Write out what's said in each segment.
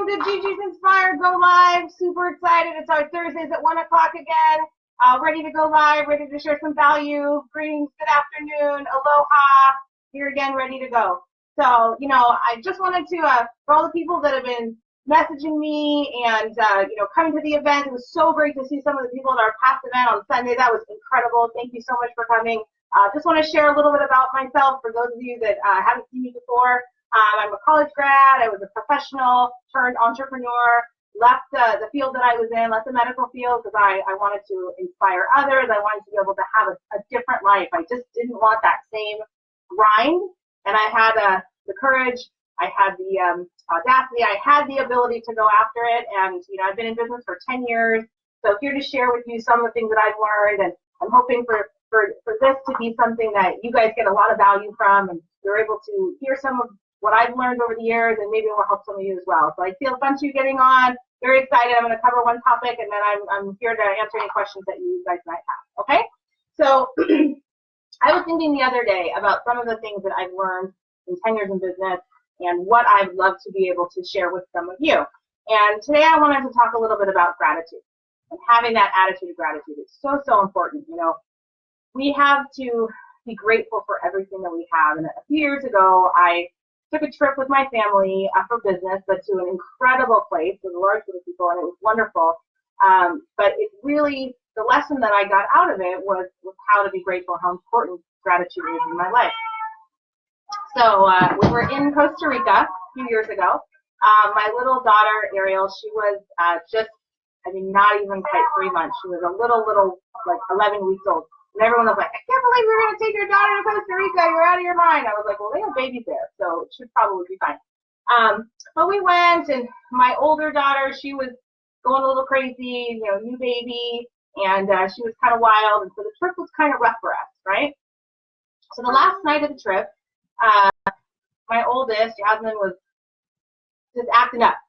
welcome to GGinspire Go Live. Super excited. It's our Thursdays at 1 o'clock again. Ready to go live, ready to share some value. Greetings, good afternoon, aloha. Here again, ready to go. So, I just wanted to, for all the people that have been messaging me and, coming to the event, it was so great to see some of the people at our past event on Sunday. That was incredible. Thank you so much for coming. Just want to share a little bit about myself for those of you that haven't seen me before. I'm a college grad. I was a professional turned entrepreneur, left the field that I was in, left the medical field because I wanted to inspire others. I wanted to be able to have a different life. I just didn't want that same grind. And I had the courage, I had the audacity, I had the ability to go after it. And, I've been in business for 10 years. So here to share with you some of the things that I've learned. And I'm hoping for this to be something that you guys get a lot of value from and you're able to hear some of what I've learned over the years, and maybe it will help some of you as well. So I see a bunch of you getting on. Very excited. I'm going to cover one topic, and then I'm here to answer any questions that you guys might have. Okay? So I was thinking the other day about some of the things that I've learned in 10 years in business and what I'd love to be able to share with some of you. And today I wanted to talk a little bit about gratitude and having that attitude of gratitude. It's so, so important. We have to be grateful for everything that we have. And a few years ago, I took a trip with my family for business, but to an incredible place with a large group of people, and it was wonderful. But it really, the lesson that I got out of it was how to be grateful, how important gratitude is in my life. So we were in Costa Rica a few years ago. My little daughter, Ariel, she was not even quite 3 months. She was a little, like 11 weeks old. And everyone was like, I can't believe you're going to take your daughter to Costa Rica. You're out of your mind. I was like, well, they have babies there, so it should probably be fine. But we went, and my older daughter, she was going a little crazy, new baby, and she was kind of wild. And so the trip was kind of rough for us, right? So the last night of the trip, my oldest, Jasmine, was just acting up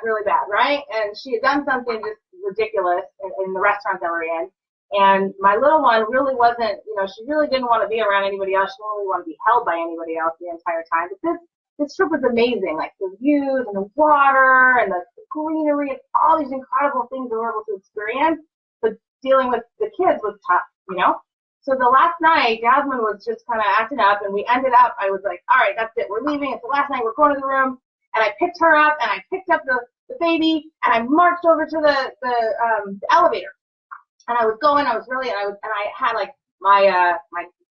really bad, right? And she had done something just ridiculous in the restaurant that we're in. And my little one really wasn't, she really didn't want to be around anybody else. She didn't really want to be held by anybody else the entire time. But this trip was amazing, like the views and the water and the greenery and all these incredible things we were able to experience. But dealing with the kids was tough, So the last night, Jasmine was just kind of acting up, and we ended up, I was like, all right, that's it. We're leaving. It's the last night. We're going to the room. And I picked her up, and I picked up the baby, and I marched over to the elevator. And I was I had like my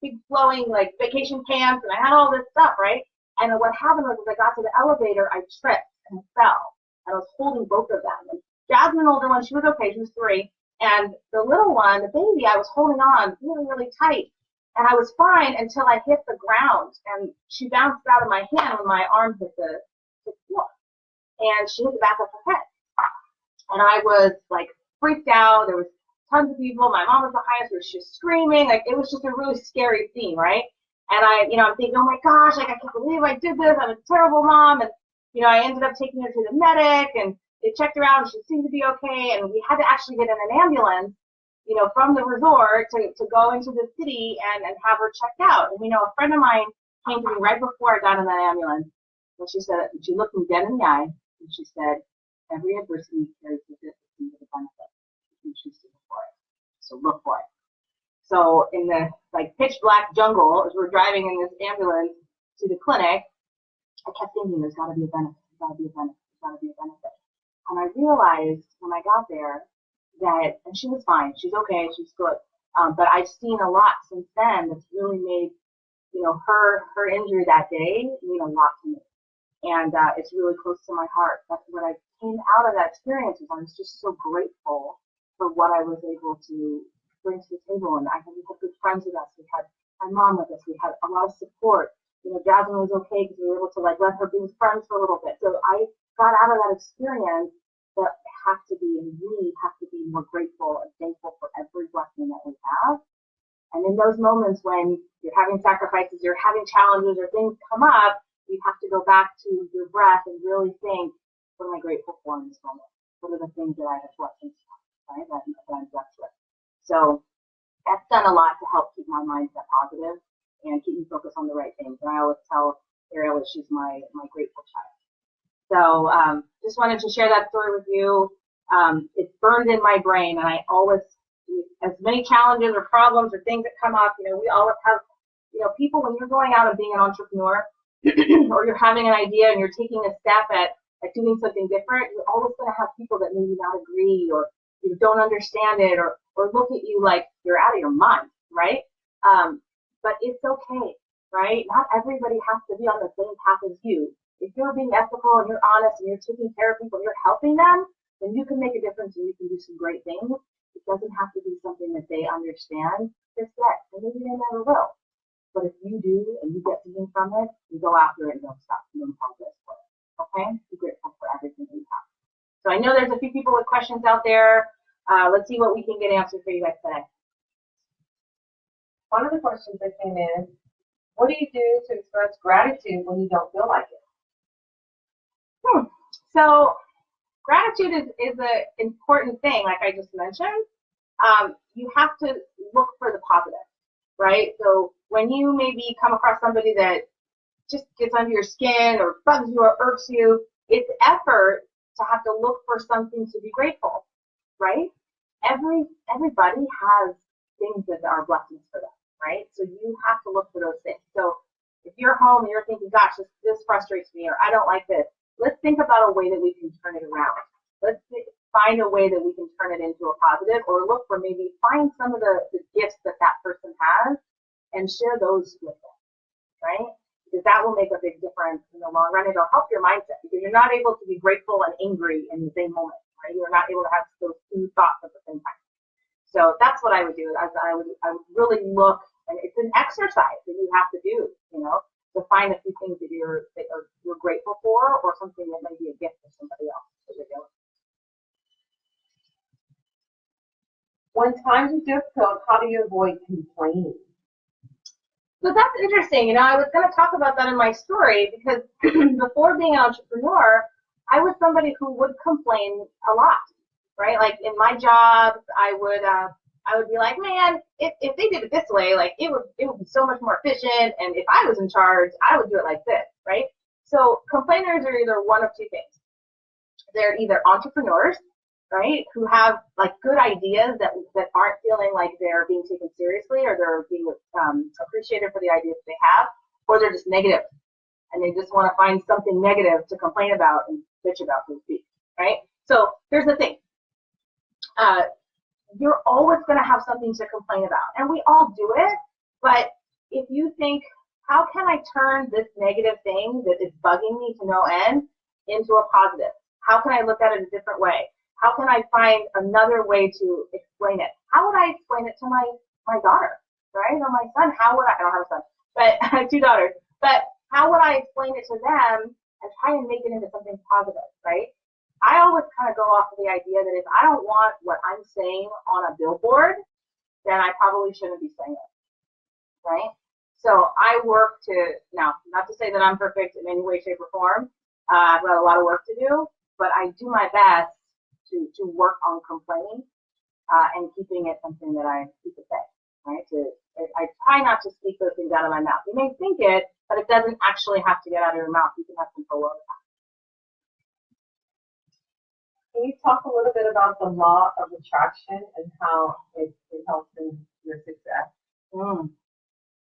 big flowing like vacation pants, and I had all this stuff, right? And what happened was, as I got to the elevator, I tripped and fell, and I was holding both of them. And Jasmine, the older one, she was okay, she was 3, and the little one, the baby, I was holding on really, really tight, and I was fine until I hit the ground, and she bounced out of my hand when my arm hit the floor, and she hit the back of her head, and I was like freaked out. There was tons of people. My mom was behind us. We were just screaming. Like, it was just a really scary scene, right? And I'm thinking, oh my gosh, like, I can't believe I did this. I'm a terrible mom. And, I ended up taking her to the medic, and they checked her out, and she seemed to be okay. And we had to actually get in an ambulance, from the resort to go into the city and have her checked out. And, a friend of mine came to me right before I got in that ambulance. And she looked me dead in the eye, and she said, every adversity carries with it the benefit. You choose to look for it. So look for it. So in the pitch black jungle, as we're driving in this ambulance to the clinic, I kept thinking, there's got to be a benefit. There's got to be a benefit. There's got to be a benefit. And I realized when I got there that, and she was fine. She's okay. She's good. But I've seen a lot since then that's really made, her injury that day mean a lot to me. And it's really close to my heart. That's when I came out of that experience. I was just so grateful for what I was able to bring to the table. And we had good friends with us. We had my mom with us. We had a lot of support. Jasmine was okay because we were able to let her be with friends for a little bit. So I got out of that experience that we have to be more grateful and thankful for every blessing that we have. And in those moments when you're having sacrifices, you're having challenges, or things come up, you have to go back to your breath and really think, what am I grateful for in this moment? What are the things that I have blessings from? Right, that I'm blessed with. So that's done a lot to help keep my mindset positive and keep me focused on the right things. And I always tell Ariel that she's my grateful child. So just wanted to share that story with you. It's burned in my brain, and I always, as many challenges or problems or things that come up, we always have, people, when you're going out and being an entrepreneur or you're having an idea and you're taking a step at doing something different, you're always going to have people that maybe not agree or you don't understand it or look at you like you're out of your mind, right? But it's okay, right? Not everybody has to be on the same path as you. If you're being ethical and you're honest and you're taking care of people and you're helping them, then you can make a difference and you can do some great things. It doesn't have to be something that they understand just yet, and maybe they never will. But if you do and you get something from it, you go after it and don't stop. You don't apologize for it. Okay? Be grateful for everything that you have. So I know there's a few people with questions out there. Let's see what we can get answered for you guys today. One of the questions that came in, what do you do to express gratitude when you don't feel like it? So gratitude is an important thing, like I just mentioned. You have to look for the positive, right? So when you maybe come across somebody that just gets under your skin or bugs you or irks you, it's effort to have to look for something to be grateful, right? Everybody has things that are blessings for them, right? So you have to look for those things. So if you're home and you're thinking, gosh, this frustrates me, or I don't like this, let's think about a way that we can turn it around. Let's find a way that we can turn it into a positive, or look for maybe find some of the gifts that person has and share those with them, right? Because that will make a big difference in the long run. It'll help your mindset because you're not able to be grateful and angry in the same moment, right? You're not able to have those two thoughts at the same time. So that's what I would do. I would really look, and it's an exercise that you have to do, to find a few things that you're grateful for, or something that might be a gift for somebody else that you're doing. When times are difficult, how do you avoid complaining? So that's interesting. I was going to talk about that in my story because before being an entrepreneur, I was somebody who would complain a lot, right? Like in my jobs, I would be like, man, if they did it this way, like it would be so much more efficient. And if I was in charge, I would do it like this, right? So complainers are either one of two things. They're either entrepreneurs, right, who have like good ideas that aren't feeling like they're being taken seriously or they're being appreciated for the ideas they have, or they're just negative and they just want to find something negative to complain about and bitch about, so to speak, right? So here's the thing. You're always going to have something to complain about, and we all do it, but if you think, how can I turn this negative thing that is bugging me to no end into a positive? How can I look at it a different way? How can I find another way to explain it? How would I explain it to my daughter, right? Or my son? I don't have a son, but I have two daughters. But how would I explain it to them and try and make it into something positive, right? I always kind of go off of the idea that if I don't want what I'm saying on a billboard, then I probably shouldn't be saying it, right? So I work now, not to say that I'm perfect in any way, shape, or form. I've got a lot of work to do, but I do my best to work on complaining and keeping it something that I keep it say, right? I try not to speak those things out of my mouth. You may think it, but it doesn't actually have to get out of your mouth. You can have control over that. Can you talk a little bit about the law of attraction and how it helps in your success?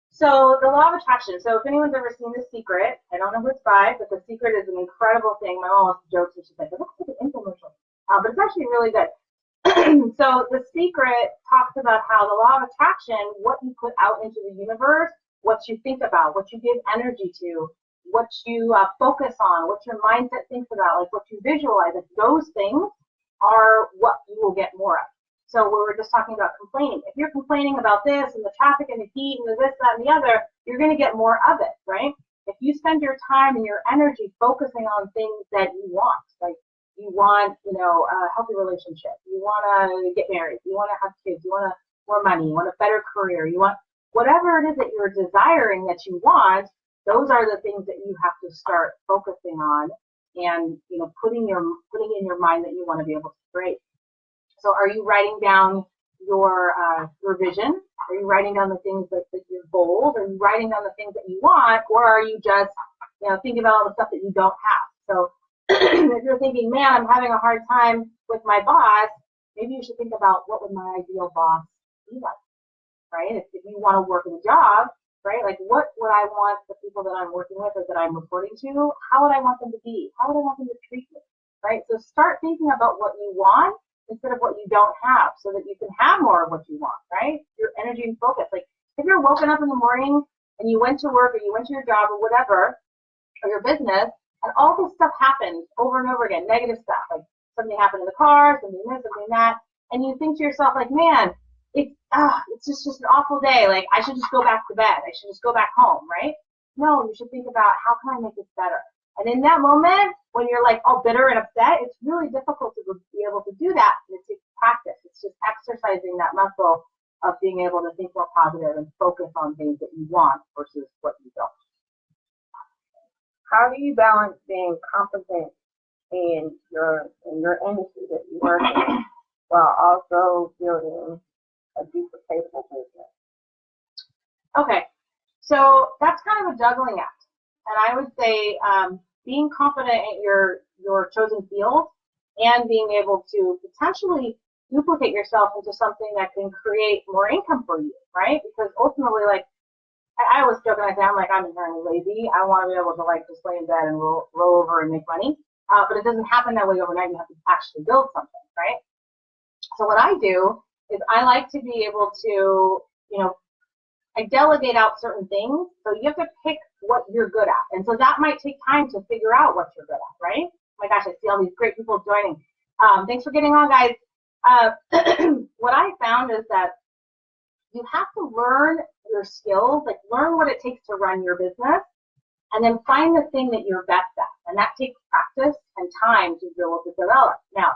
So the law of attraction. So if anyone's ever seen The Secret, I don't know who it's by, but The Secret is an incredible thing. My mom always jokes and she's like, it looks like an infomercial. But it's actually really good. So The Secret talks about how the law of attraction, what you put out into the universe, what you think about, what you give energy to, what you focus on, what your mindset thinks about, like what you visualize, like those things are what you will get more of. So we were just talking about complaining. If you're complaining about this and the traffic and the heat and the this, that, and the other, you're going to get more of it, right? If you spend your time and your energy focusing on things that you want, like you want, a healthy relationship, you want to get married, you want to have kids, you want more money, you want a better career, you want whatever it is that you're desiring that you want, those are the things that you have to start focusing on and, putting in your mind that you want to be able to create. So are you writing down your vision? Are you writing down the things that your goals? Are you writing down the things that you want? Or are you just, thinking about all the stuff that you don't have? So if you're thinking, man, I'm having a hard time with my boss, maybe you should think about what would my ideal boss be like, right? If you want to work in a job, right? Like what would I want the people that I'm working with or that I'm reporting to, how would I want them to be? How would I want them to treat me, right? So start thinking about what you want instead of what you don't have so that you can have more of what you want, right? Your energy and focus. Like if you're woken up in the morning and you went to work or you went to your job or whatever, or your business, and all this stuff happens over and over again, negative stuff, like something happened in the car, something this, something that, and you think to yourself like, man, it's just an awful day. Like I should just go back to bed. I should just go back home, right? No, you should think about how can I make this better. And in that moment, when you're like all bitter and upset, it's really difficult to be able to do that. And it takes practice. It's just exercising that muscle of being able to think more positive and focus on things that you want versus what you don't. How do you balance being competent in your industry that you work in while also building a duplicatable business? Okay, so that's kind of a juggling act. And I would say being confident in your chosen field and being able to potentially duplicate yourself into something that can create more income for you, right? Because ultimately, like, I always joke and I say, I'm inherently lazy. I want to be able to like just lay in bed and roll over and make money. But it doesn't happen that way overnight. You have to actually build something, right? So what I do is I like to be able to, I delegate out certain things. So you have to pick what you're good at. And so that might take time to figure out what you're good at, right? Oh my gosh, I see all these great people joining. Thanks for getting on, guys. What I found is that you have to learn your skills, like learn what it takes to run your business, and then find the thing that you're best at. And that takes practice and time to be able to develop. Now,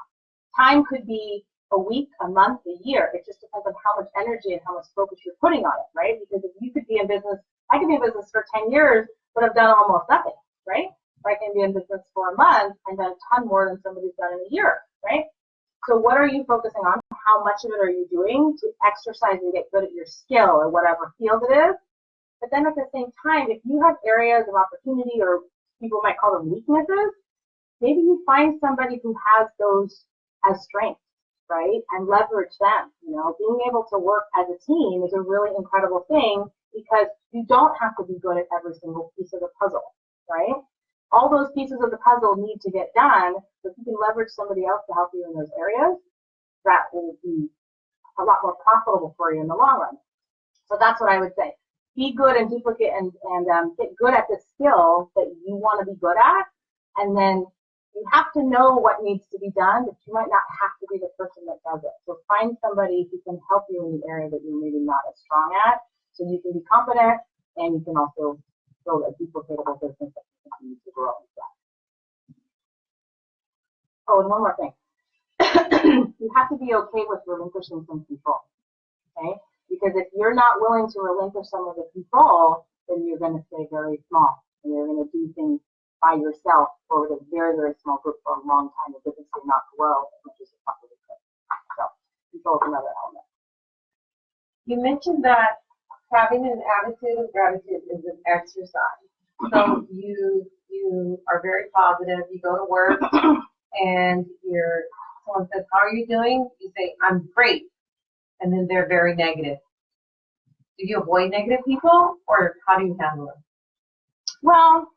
time could be a week, a month, a year. It just depends on how much energy and how much focus you're putting on it, right? Because if you could be in business, I could be in business for 10 years, but have done almost nothing, right? Or I can be in business for a month and done a ton more than somebody's done in a year, right? So what are you focusing on? How much of it are you doing to exercise and get good at your skill or whatever field it is? But then at the same time, if you have areas of opportunity or people might call them weaknesses, maybe you find somebody who has those as strengths, right? And leverage them. Being able to work as a team is a really incredible thing because you don't have to be good at every single piece of the puzzle, right? All those pieces of the puzzle need to get done, so if you can leverage somebody else to help you in those areas, that will be a lot more profitable for you in the long run. So that's what I would say. Be good and duplicate and get good at the skill that you want to be good at, and then you have to know what needs to be done, but you might not have to be the person that does it. So find somebody who can help you in the area that you're maybe not as strong at, so you can be confident and you can also build a duplicatable business that can continue to grow. Oh, and one more thing. You have to be okay with relinquishing some control, okay? Because if you're not willing to relinquish some of the control, then you're going to stay very small and you're going to do things by yourself or with a very, very small group for a long time. The business will not grow as much as it possibly could. So control is another element. You mentioned that having an attitude of gratitude is an exercise. So you are very positive. You go to work and someone says, "How are you doing?" You say, "I'm great," and then they're very negative. Do you avoid negative people, or how do you handle them? Well,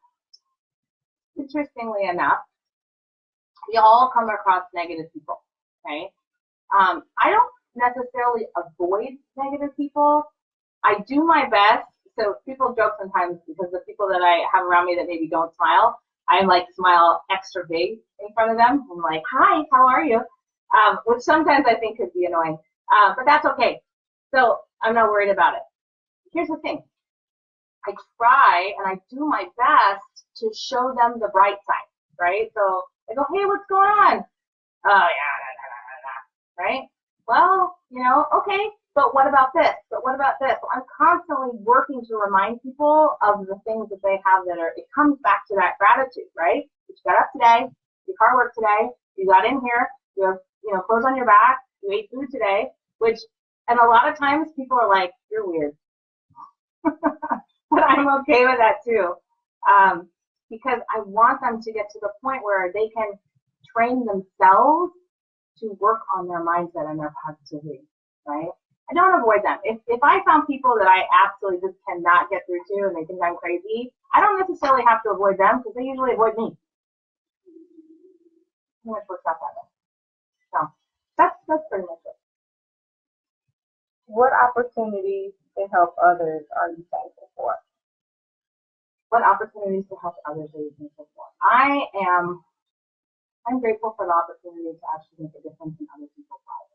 interestingly enough, we all come across negative people, okay? I don't necessarily avoid negative people. I do my best. So people joke sometimes because the people that I have around me that maybe don't smile, I like smile extra big in front of them. I'm like, "Hi, how are you?" Which sometimes I think could be annoying, but that's okay. So I'm not worried about it. Here's the thing. I try and I do my best to show them the bright side, right? So I go, "Hey, what's going on?" "Oh, yeah, right? Well, okay, but what about this? But what about this?" So I'm constantly working to remind people of the things that they have it comes back to that gratitude, right? You got up today, your car worked today, you got in here, you have, clothes on your back, you ate food today, and a lot of times people are like, "You're weird." But I'm okay with that too. because I want them to get to the point where they can train themselves to work on their mindset and their positivity, right? I don't avoid them. If I found people that I absolutely just cannot get through to and they think I'm crazy, I don't necessarily have to avoid them because they usually avoid me. Pretty much works out that way. So that's pretty much it. What opportunities to help others are you thankful for? What opportunities to help others are you thankful for? I'm grateful for the opportunity to actually make a difference in other people's lives.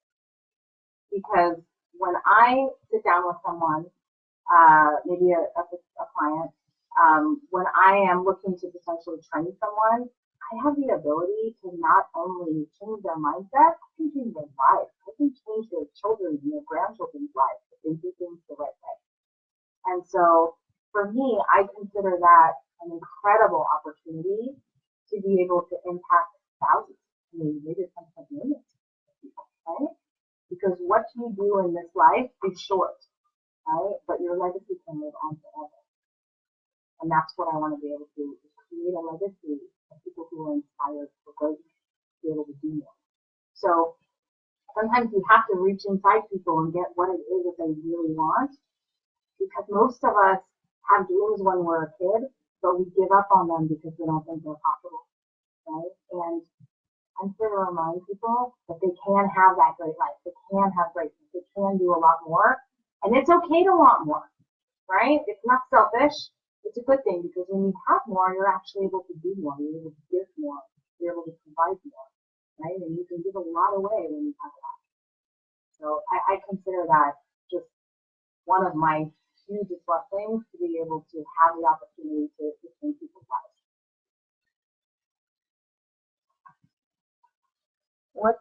Because when I sit down with someone, maybe a client, when I am looking to potentially train someone, I have the ability to not only change their mindset, I can change their life. I can change their children's and their grandchildren's lives if they do things the right way. And so for me, I consider that an incredible opportunity to be able to impact thousands, maybe sometimes millions of people, right? Because what you do in this life is short, right? But your legacy can live on forever. And that's what I want to be able to do, is create a legacy of people who are inspired for greatness, to be able to do more. So sometimes you have to reach inside people and get what it is that they really want, because most of us have dreams when we're a kid, but we give up on them because we don't think they're possible, right? And I'm here to remind people that they can have that great life. They can have greatness. They can do a lot more. And it's okay to want more, right? It's not selfish. It's a good thing, because when you have more, you're actually able to do more. You're able to give more. You're able to provide more, right? And you can give a lot away when you have that. So I consider that just one of my hugest blessings, to be able to have the opportunity to change people's lives. What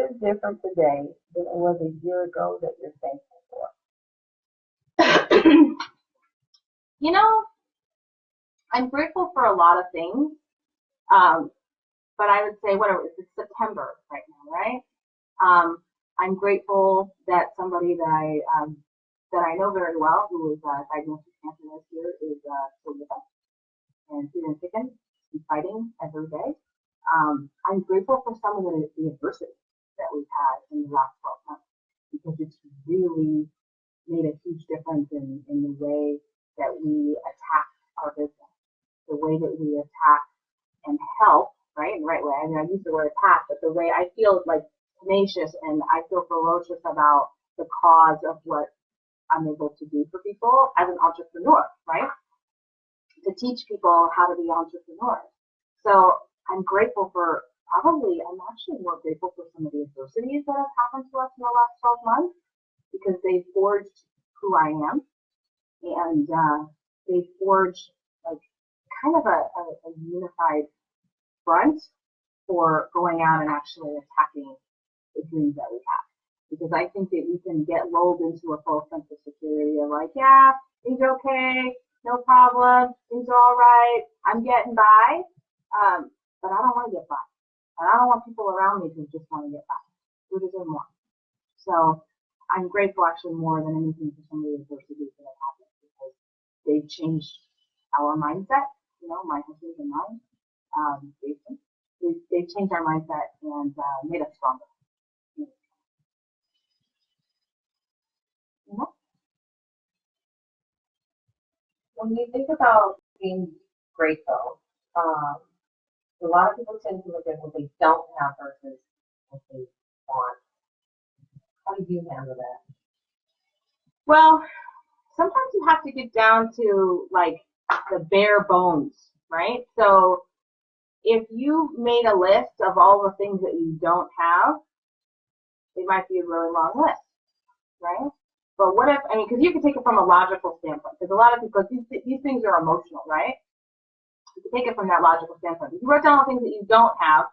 is different today than it was a year ago that you're thankful for? You know, I'm grateful for a lot of things, but I would say, it's September right now, right? I'm grateful that somebody that I know very well, who was diagnosed with cancer this year, is still with us, and he's been kicking, he's fighting every day. I'm grateful for some of the adversity that we've had in the last 12 months, because it's really made a huge difference in the way that we attack our business, the way that we attack and help, right, in the right way. I mean, I use the word attack, but the way I feel like tenacious and I feel ferocious about the cause of what I'm able to do for people as an entrepreneur, right? To teach people how to be entrepreneurs. So I'm grateful for, I'm actually more grateful for some of the adversities that have happened to us in the last 12 months, because they forged who I am, and they forged like kind of a unified front for going out and actually attacking the dreams that we have. Because I think that we can get lulled into a false sense of security of like, yeah, things are okay, no problem, things are all right, I'm getting by, but I don't want to get by. And I don't want people around me who just want to get by. We deserve more. So I'm grateful actually more than anything for some of the adversities that have happened, because they've changed our mindset, my husband and mine. They've changed our mindset and made us stronger. When you think about being grateful, a lot of people tend to look at what they don't have versus what they want. How do you handle that? Well, sometimes you have to get down to like the bare bones, right? So if you made a list of all the things that you don't have, it might be a really long list, right? But what if, because you can take it from a logical standpoint, because a lot of people, these things are emotional, right? You can take it from that logical standpoint. You wrote down all the things that you don't have,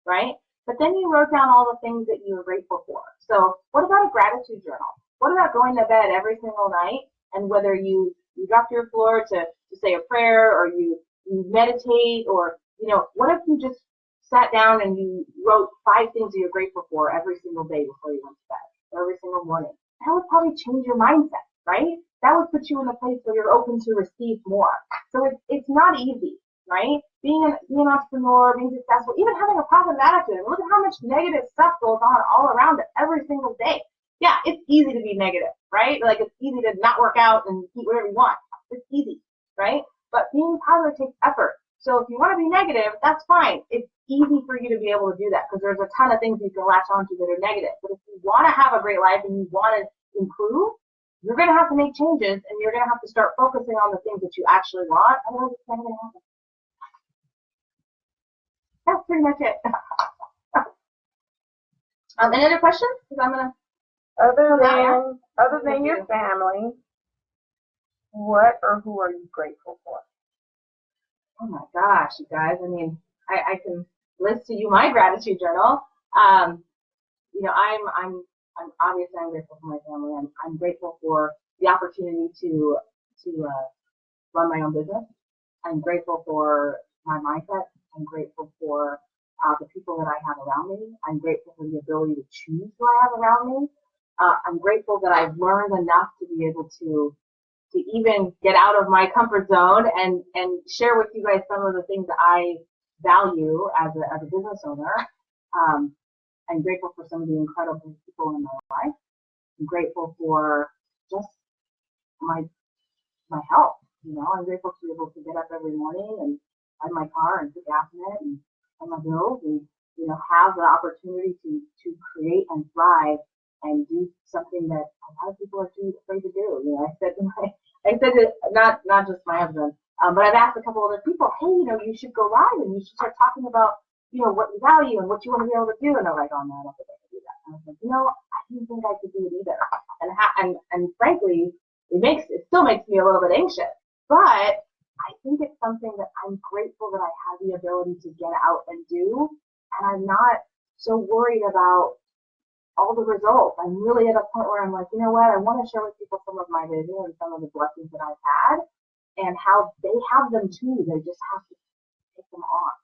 right? But then you wrote down all the things that you're grateful for. So what about a gratitude journal? What about going to bed every single night, and whether you drop to your floor to say a prayer, or you meditate, or, what if you just sat down and you wrote 5 things that you're grateful for every single day before you went to bed, or every single morning? That would probably change your mindset, right? that would put you in a place where you're open to receive more. So it's not easy, right? Being an entrepreneur, being successful, even having a positive attitude. Look at how much negative stuff goes on all around it every single day. Yeah, it's easy to be negative, right? Like it's easy to not work out and eat whatever you want. It's easy, right? But being positive takes effort. So if you want to be negative, that's fine. It's easy for you to be able to do that because there's a ton of things you can latch onto that are negative. But if you want to have a great life and you want to improve, you're going to have to make changes and you're going to have to start focusing on the things that you actually want. Otherwise, it's not going to happen. That's pretty much it. Any other questions? Because I'm going to. Other than your family, what or who are you grateful for? Oh my gosh, you guys. I mean, I can list to you my gratitude journal. You know, I'm obviously I'm grateful for my family. I'm grateful for the opportunity to run my own business. I'm grateful for my mindset. I'm grateful for the people that I have around me. I'm grateful for the ability to choose who I have around me. I'm grateful that I've learned enough to be able to even get out of my comfort zone and share with you guys some of the things that I value as a business owner. I'm grateful for some of the incredible people in my life. I'm grateful for just my health. You know, I'm grateful to be able to get up every morning and have my car and put gas in it and pay my bills and, you know, have the opportunity to create and thrive and do something that a lot of people are too afraid to do. You know, I said to not just my husband, but I've asked a couple other people, hey, you know, you should go live and you should start talking about, you know, what you value and what you want to be able to do. And they're like, oh no, I don't think I can do that. And I was like, you know, I didn't think I could do it either. And frankly, it still makes me a little bit anxious, but I think it's something that I'm grateful that I have the ability to get out and do. And I'm not so worried about all the results. I'm really at a point where I'm like, you know what, I want to share with people some of my vision and some of the blessings that I've had and how they have them too. They just have to take them on.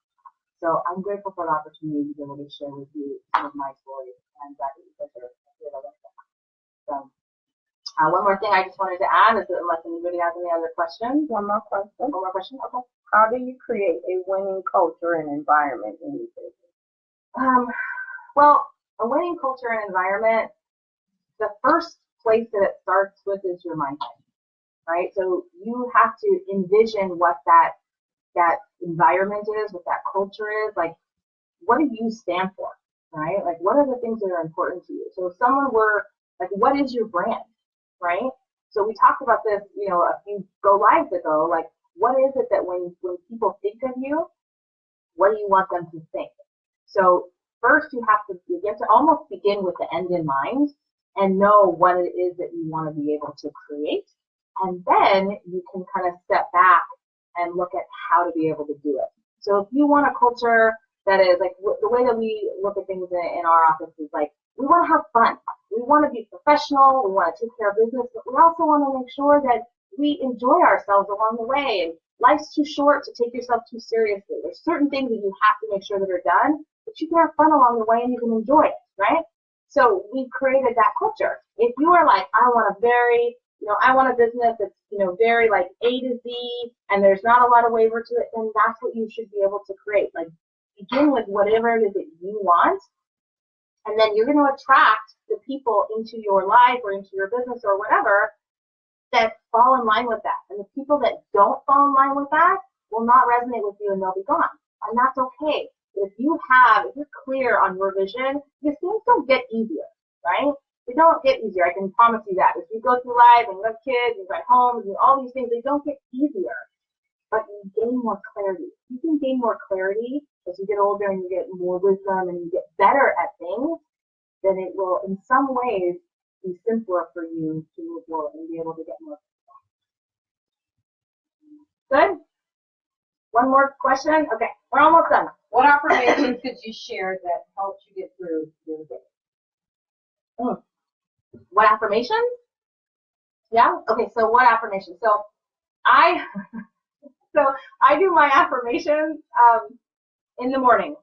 So I'm grateful for the opportunity to be able to share with you some of my stories and that you guys are here to listen. So one more thing I just wanted to add is that unless anybody has any other questions. One more question. One more question? Okay. How do you create a winning culture and environment in your business? Well, a winning culture and environment, the first place that it starts with is your mindset, right? So you have to envision what that environment is, what that culture is, like what do you stand for, right? Like what are the things that are important to you? So if someone were, like what is your brand, right? So we talked about this, you know, a few go lives ago, like what is it that when people think of you, what do you want them to think? So first you have to almost begin with the end in mind and know what it is that you want to be able to create. And then you can kind of step back and look at how to be able to do it. So if you want a culture that is like the way that we look at things in our office is like, we want to have fun. We want to be professional. We want to take care of business, but we also want to make sure that we enjoy ourselves along the way. And life's too short to take yourself too seriously. There's certain things that you have to make sure that are done, but you can have fun along the way and you can enjoy it, right? So we've created that culture. If you are like, I want a business that's, you know, very like A to Z and there's not a lot of waiver to it, then that's what you should be able to create. Like begin with whatever it is that you want, and then you're going to attract the people into your life or into your business or whatever that fall in line with that. And the people that don't fall in line with that will not resonate with you and they'll be gone. And that's okay. If you're clear on your vision, these things don't get easier, right? They don't get easier. I can promise you that. If you go through life and you have kids, you have homes, and all these things, they don't get easier. But you gain more clarity. You can gain more clarity as you get older and you get more wisdom and you get better at things, then it will, in some ways, be simpler for you to move forward and be able to get more. Good? One more question? Okay, we're almost done. What affirmations could you share that helped you get through your day? What affirmations? Yeah? Okay, so what affirmations? So I do my affirmations in the morning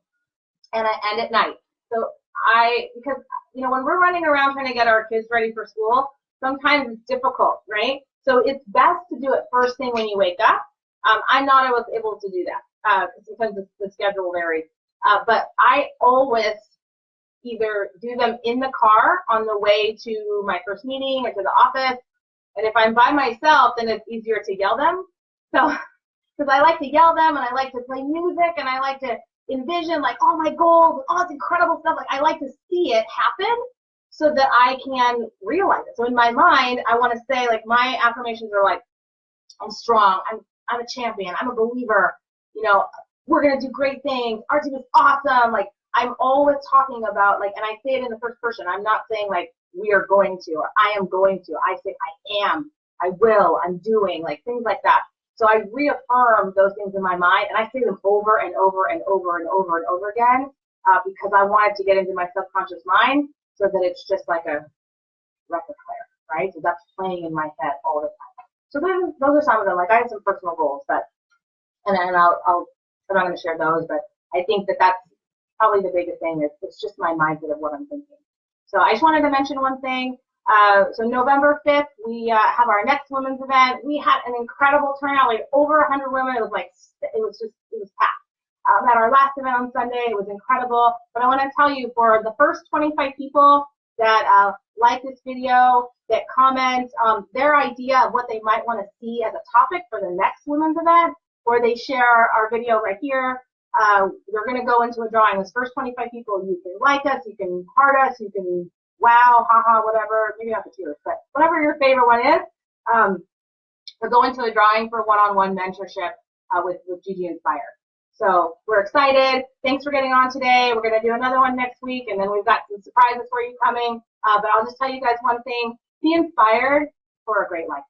and at night. So because, you know, when we're running around trying to get our kids ready for school, sometimes it's difficult, right? So it's best to do it first thing when you wake up. I'm not always able to do that because the schedule varies. But I always either do them in the car on the way to my first meeting or to the office. And if I'm by myself, then it's easier to yell them. So, because I like to yell them and I like to play music and I like to envision like all my goals, all this incredible stuff. Like I like to see it happen so that I can realize it. So in my mind, I want to say like my affirmations are like, I'm strong. I'm a champion. I'm a believer. You know, we're going to do great things. Our team is awesome. Like I'm always talking about like, and I say it in the first person. I'm not saying like we are going to, or I am going to. I say I am, I will, I'm doing, like things like that. So I reaffirm those things in my mind, and I say them over and over and over and over and over again because I want it to get into my subconscious mind so that it's just like a record player, right? So that's playing in my head all the time. So those are some of them. Like I have some personal goals, but I'm not going to share those, but I think that that's probably the biggest thing. It's just my mindset of what I'm thinking. So I just wanted to mention one thing. So November 5th, we have our next women's event. We had an incredible turnout. We had over 100 women. It was packed. At our last event on Sunday, it was incredible. But I want to tell you, for the first 25 people that like this video, that comment their idea of what they might want to see as a topic for the next women's event, or they share our video right here, they're going to go into a drawing. Those first 25 people, you can like us, you can heart us, you can wow, haha, whatever, maybe not the cheers, but whatever your favorite one is, we'll go into a drawing for one-on-one mentorship with GGinspire. So we're excited. Thanks for getting on today. We're going to do another one next week, and then we've got some surprises for you coming. But I'll just tell you guys one thing. Be inspired for a great life.